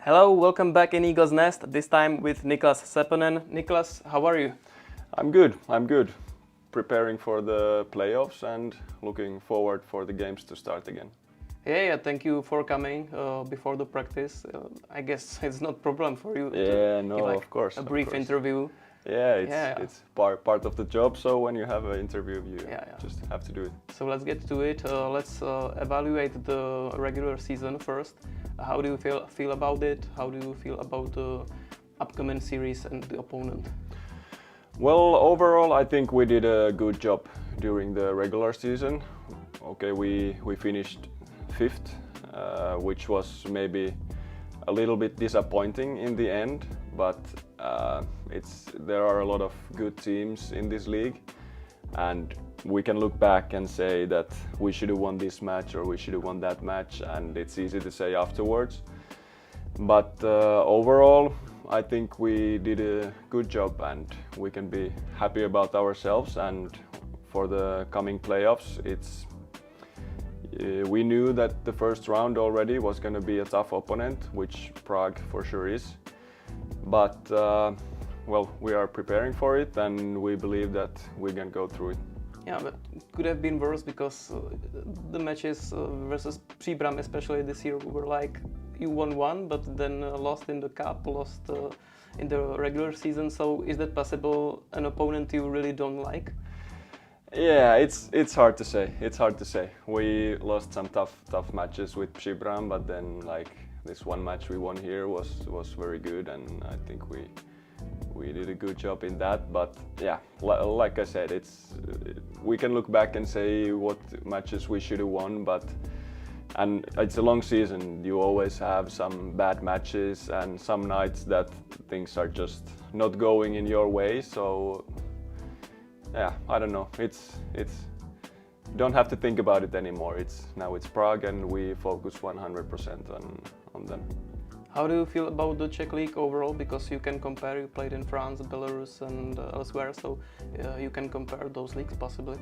Hello, welcome back in Eagle's Nest, this time with Niklas Seppänen. Niklas, how are you? I'm good. Preparing for the playoffs and looking forward for the games to start again. Yeah, thank you for coming before the practice. I guess it's not a problem for you Of course. A brief interview. It's part of the job, so when you have an interview, you just have to do it. So let's get to it. Let's evaluate the regular season first. How do you feel about it? How do you feel about the upcoming series and the opponent? Well, overall, I think we did a good job during the regular season. Okay, we finished fifth, which was maybe a little bit disappointing in the end, but there are a lot of good teams in this league, and we can look back and say that we should have won this match or we should have won that match, and it's easy to say afterwards. But overall, I think we did a good job and we can be happy about ourselves. And for the coming playoffs, we knew that the first round already was going to be a tough opponent, which Prague for sure is. But we are preparing for it and we believe that we can go through it. Yeah, but it could have been worse because the matches versus Příbram, especially this year, were like you won one, but then lost in the cup, lost in the regular season. So is that possible? An opponent you really don't like? Yeah, it's hard to say. We lost some tough matches with Příbram, but then like this one match we won here was very good, and I think we did a good job in that. But yeah, like I said, we can look back and say what matches we should have won, and it's a long season. You always have some bad matches and some nights that things are just not going in your way. So yeah, I don't know. It's don't have to think about it anymore. Now it's Prague and we focus 100% on them. How do you feel about the Czech league overall? Because you can compare, you played in France, Belarus and elsewhere, so you can compare those leagues possibly.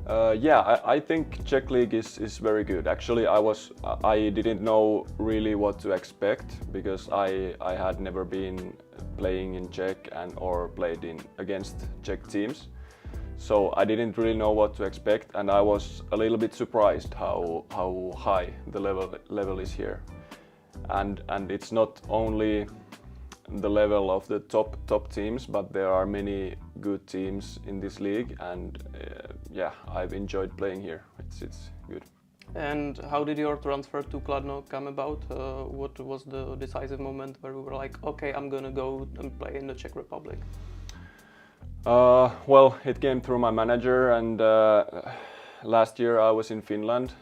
I think Czech league is very good. Actually, I didn't know really what to expect because I had never been playing in Czech or played against Czech teams. So I didn't really know what to expect, and I was a little bit surprised how high the level is here. And it's not only the level of the top teams, but there are many good teams in this league, and I've enjoyed playing here. It's good. And how did your transfer to Cloudno come about? What was the decisive moment where we were like, okay, I'm gonna go and play in the Czech Republic? It came through my manager, and last year I was in Finland.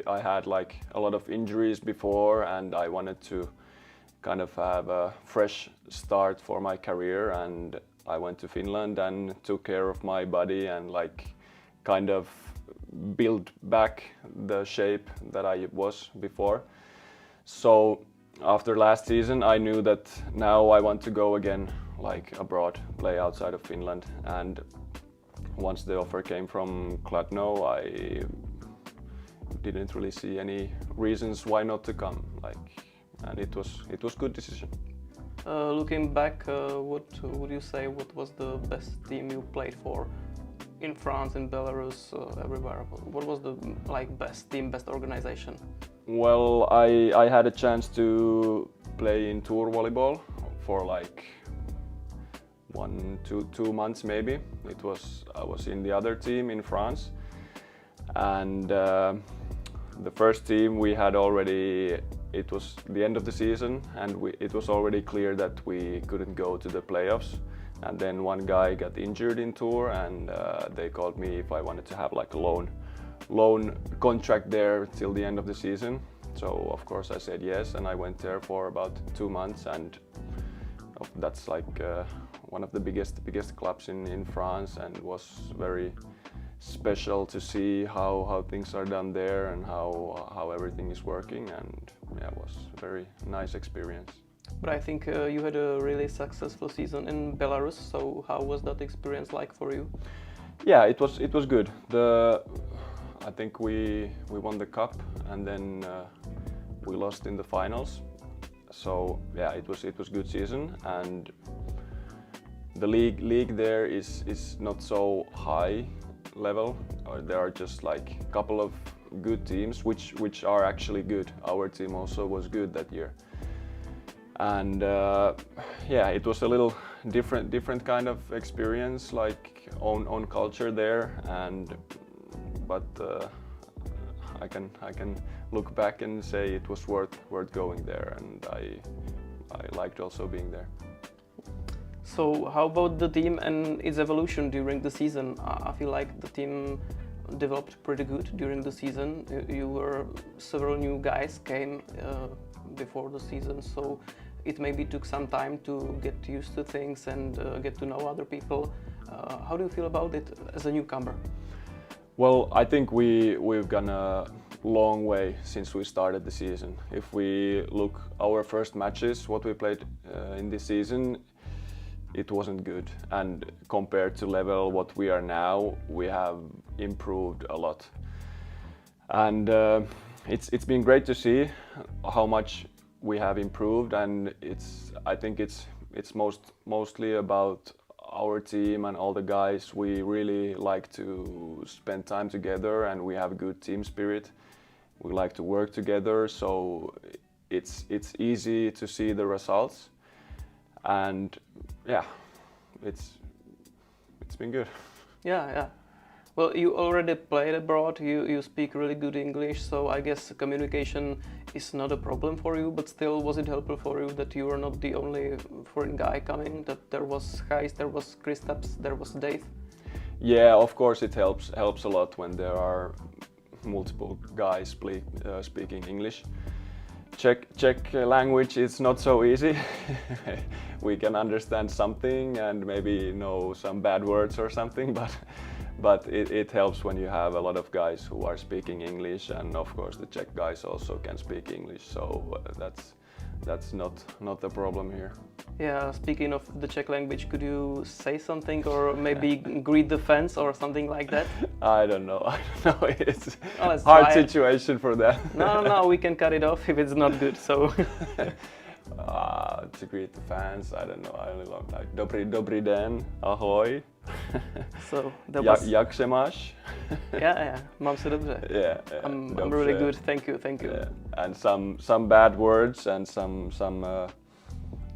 I had like a lot of injuries before, and I wanted to kind of have a fresh start for my career, and I went to Finland and took care of my body and like kind of build back the shape that I was before. So after last season I knew that now I want to go again, like abroad, play outside of Finland, and once the offer came from Cloudno, I didn't really see any reasons why not to come, and it was good decision. Looking back, what would you say? What was the best team you played for in France, in Belarus, everywhere? What was the best team, best organization? Well, I had a chance to play in tour volleyball for like 2 months maybe. I was in the other team in France, and the first team we had already. It was the end of the season, and it was already clear that we couldn't go to the playoffs. And then one guy got injured in tour, and they called me if I wanted to have like a loan contract there till the end of the season. So of course I said yes, and I went there for about 2 months, and that's like one of the biggest clubs in France, and was very special to see how things are done there and how everything is working, and it was a very nice experience. But I think you had a really successful season in Belarus, so how was that experience like for you? Yeah, it was good. I think we won the cup, and then we lost in the finals. So yeah, it was good season, and the league there is not so high level. There are just like a couple of good teams which are actually good. Our team also was good that year, and yeah, it was a little different kind of experience, like own culture there, but I can look back and say it was worth going there, and I liked also being there. So how about the team and its evolution during the season? I feel like the team developed pretty good during the season. Several new guys came before the season, so it maybe took some time to get used to things and get to know other people. How do you feel about it as a newcomer? Well, I think we've gone a long way since we started the season. If we look our first matches, what we played in this season, it wasn't good, and compared to level what we are now, we have improved a lot, and it's been great to see how much we have improved, and I think it's mostly about our team and all the guys. We really like to spend time together, and we have good team spirit. We like to work together, so it's easy to see the results. And yeah, it's been good. Yeah. Well, you already played abroad, you speak really good English, so I guess communication is not a problem for you, but still, was it helpful for you that you were not the only foreign guy coming, that there was Gijs, there was Kristaps, there was Dave? Yeah, of course it helps a lot when there are multiple guys speaking English. Czech language is not so easy. We can understand something and maybe know some bad words or something, but it helps when you have a lot of guys who are speaking English, and of course the Czech guys also can speak English, so that's not the problem here. Yeah, speaking of the Czech language, could you say something or maybe greet the fans or something like that? I don't know. It's a hard situation for that. No, we can cut it off if it's not good, so... To greet the fans, I don't know. I only love like dobrý den, ahoj. So that was... Jak se máš? Yeah, mám se dobře. Yeah, I'm really good. Thank you. Yeah. And some bad words and some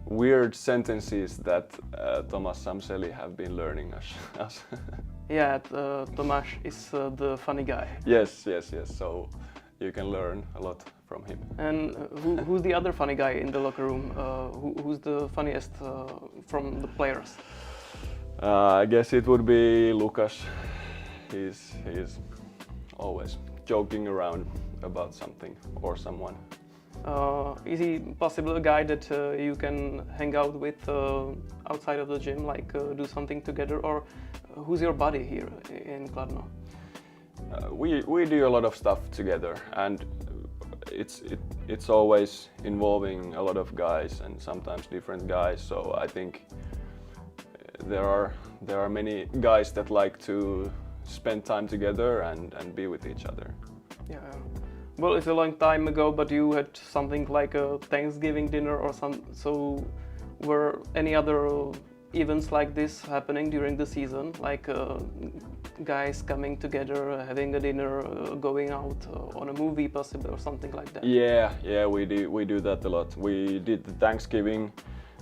weird sentences that Thomas Samseli have been learning us. Yeah, Tomáš is the funny guy. Yes. So you can learn a lot from him. And who's the other funny guy in the locker room? Who's the funniest from the players? I guess it would be Lukas. He's always joking around about something or someone. Is he possible a guy that you can hang out with outside of the gym, like do something together, or who's your buddy here in Cloudno? We do a lot of stuff together, and it's always involving a lot of guys and sometimes different guys. So I think there are many guys that like to spend time together and be with each other. Yeah. Well, it's a long time ago, but you had something like a Thanksgiving dinner or some. So, were any other events like this happening during the season, like guys coming together, having a dinner, going out on a movie, possibly, or something like that? Yeah, we do that a lot. We did the Thanksgiving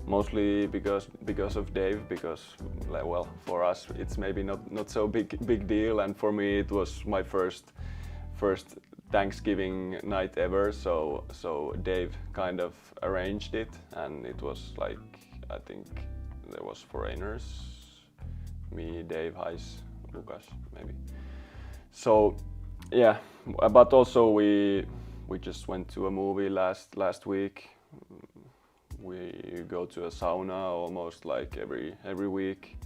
mostly because of Dave, because well, for us it's maybe not so big deal, and for me it was my first Thanksgiving night ever, so Dave kind of arranged it, and it was like, I think there was foreigners, me, Dave, Gijs, Lukas, maybe. So yeah, but also we just went to a movie last week. We go to a sauna almost like every week.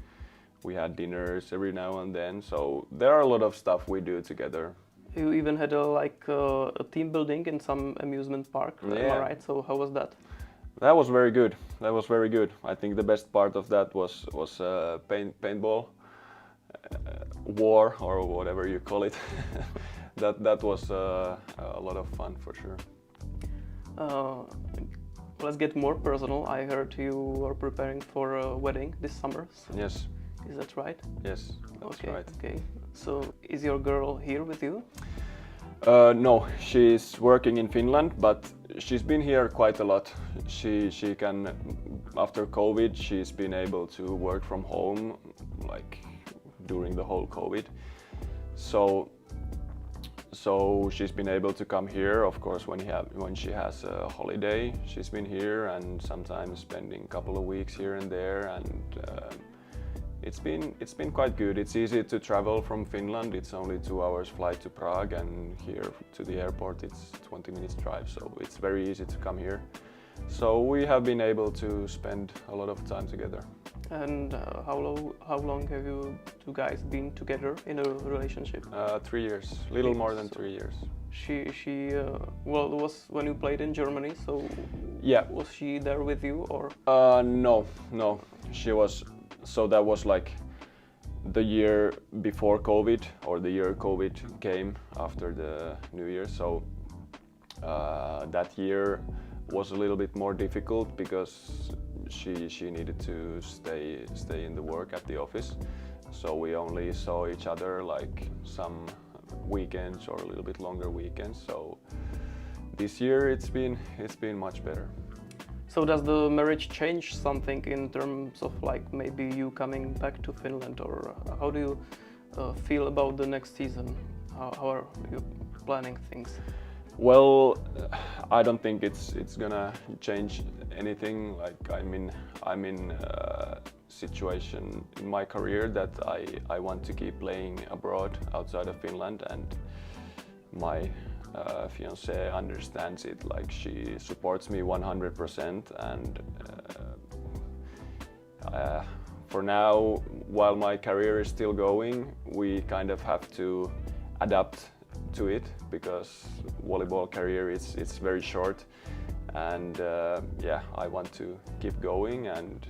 We had dinners every now and then, so there are a lot of stuff we do together. You even had a team building in some amusement park, yeah. Am I right? So how was that? That was very good. I think the best part of that was paintball war, or whatever you call it. that was a lot of fun for sure. Uh, let's get more personal. I heard you are preparing for a wedding this summer. So Yes. is that right? Yes, that's Okay. right. Okay. So is your girl here with you? No, she's working in Finland, but she's been here quite a lot. She can, after COVID, she's been able to work from home, like during the whole COVID. So she's been able to come here. Of course, when she has a holiday, she's been here and sometimes spending a couple of weeks here and there, and it's been quite good. It's easy to travel from Finland. It's only 2 hours flight to Prague, and here to the airport it's 20 minutes drive. So it's very easy to come here. So we have been able to spend a lot of time together. And how long have you two guys been together in a relationship? 3 years, little more than 3 years. She well, it was when you played in Germany. So Yeah. was she there with you or? No. She was. So that was like the year before COVID, or the year COVID came after the New Year. So that year was a little bit more difficult because she needed to stay in the work at the office. So we only saw each other like some weekends or a little bit longer weekends. So this year it's been much better. So does the marriage change something in terms of like maybe you coming back to Finland, or how do you feel about the next season? How are you planning things? Well, I don't think it's gonna change anything. Like I'm in a situation in my career that I want to keep playing abroad outside of Finland, and my fiancée understands it. Like she supports me 100%, and for now, while my career is still going, we kind of have to adapt to it because volleyball career it's very short, and I want to keep going, and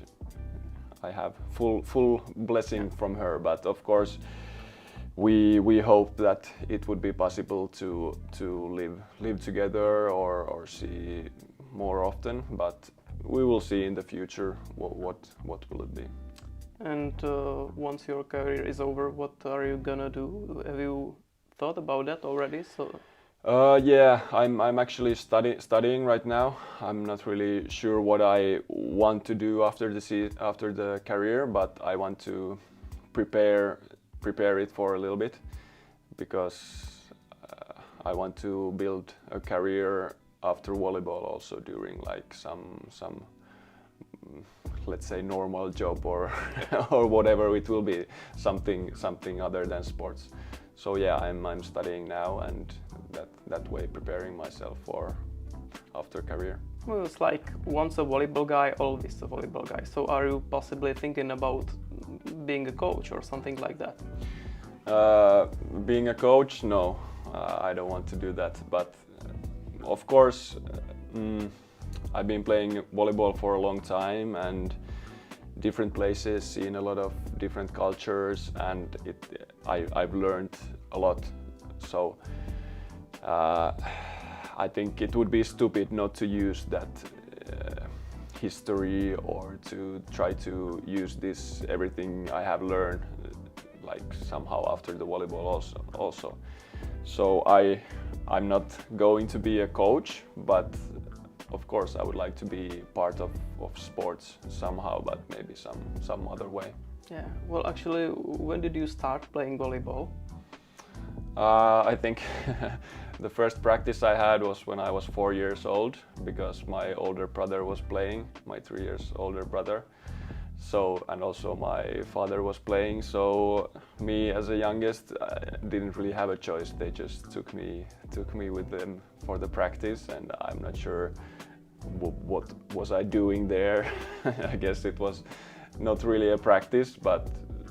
I have full blessing from her. But of course, we hope that it would be possible to live together or see more often. But we will see in the future what will it be. And once your career is over, what are you gonna do? Have you thought about that already? So yeah, I'm actually studying right now. I'm not really sure what I want to do after the career, but I want to prepare it for a little bit, because I want to build a career after volleyball also during like some let's say normal job or or whatever it will be, something other than sports. So yeah, I'm studying now, and that way preparing myself for after career. well, it's like once a volleyball guy, always a volleyball guy. So are you possibly thinking about being a coach or something like that? Being a coach, no, I don't want to do that. But of course, I've been playing volleyball for a long time, and different places, seen a lot of different cultures, and I've learned a lot. So I think it would be stupid not to use that history, or to try to use this everything I have learned like somehow after the volleyball also. So I'm not going to be a coach, but of course I would like to be part of sports somehow, but maybe some other way. Yeah, well, actually, when did you start playing volleyball? I think the first practice I had was when I was 4 years old, because my older brother was playing, my 3 years older brother. So, and also my father was playing, so me as a youngest didn't really have a choice. They just took me with them for the practice, and I'm not sure what was I doing there. I guess it was not really a practice, but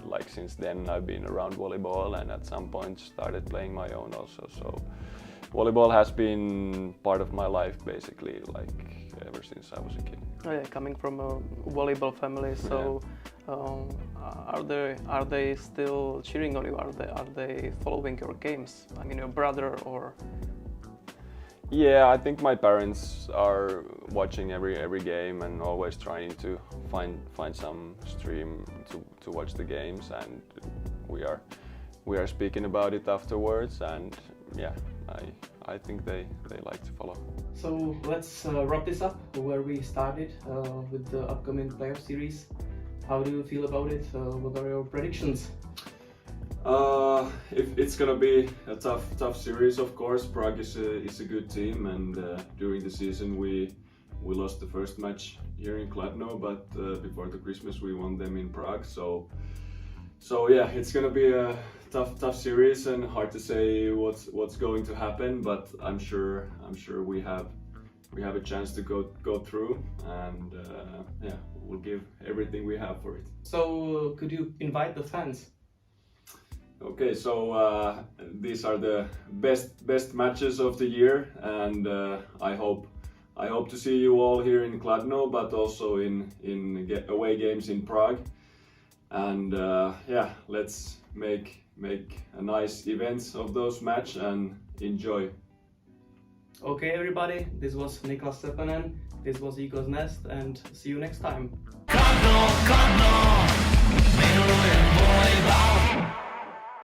like since then I've been around volleyball, and at some point started playing my own also. So volleyball has been part of my life basically, like ever since I was a kid. Oh yeah, coming from a volleyball family, so are they still cheering on you? Are they following your games? I mean, your brother or? Yeah, I think my parents are watching every game and always trying to find some stream to watch the games, and we are speaking about it afterwards, and yeah, I think they like to follow. So let's wrap this up where we started with the upcoming playoff series. How do you feel about it? What are your predictions? It's gonna be a tough series, of course. Prague is a good team, and during the season we lost the first match here in Cloudno, but before the Christmas we won them in Prague. So yeah, it's gonna be a tough series, and hard to say what's going to happen. But I'm sure we have a chance to go through, and yeah, we'll give everything we have for it. So could you invite the fans? Okay, so these are the best matches of the year, and I hope to see you all here in Cloudno, but also in away games in Prague. And yeah, let's make a nice events of those match and enjoy. Okay, everybody, this was Niklas Seppänen, this was Eagle's Nest, and see you next time. Cloudno, milujeme volejbal.